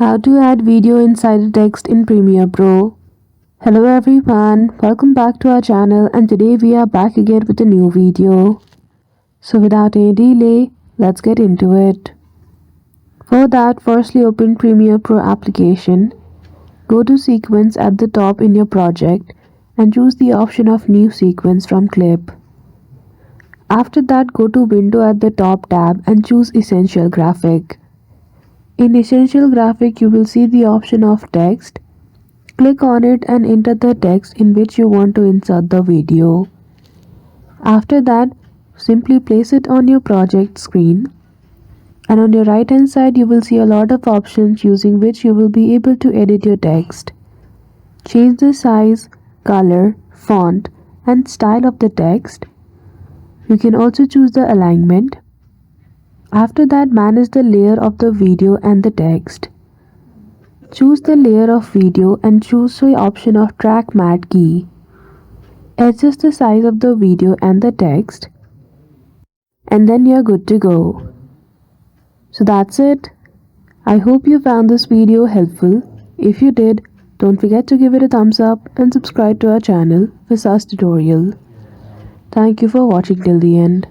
How to add video inside a text in Premiere Pro. Hello everyone, welcome back to our channel and today we are back again with a new video. So without any delay, let's get into it. For that, firstly open Premiere Pro application, go to Sequence at the top in your project and choose the option of New Sequence from Clip. After that, go to Window at the top tab and choose Essential Graphic. In Essential Graphic, you will see the option of text. Click on it and enter the text in which you want to insert the video. After that, simply place it on your project screen. And on your right hand side, you will see a lot of options using which you will be able to edit your text. Change the size, color, font, and style of the text. You can also choose the alignment. After that, manage the layer of the video and the text. Choose the layer of video and choose the option of Track Matte key. Adjust the size of the video and the text. And then you're good to go. So that's it. I hope you found this video helpful. If you did, don't forget to give it a thumbs up and subscribe to our channel for such tutorial. Thank you for watching till the end.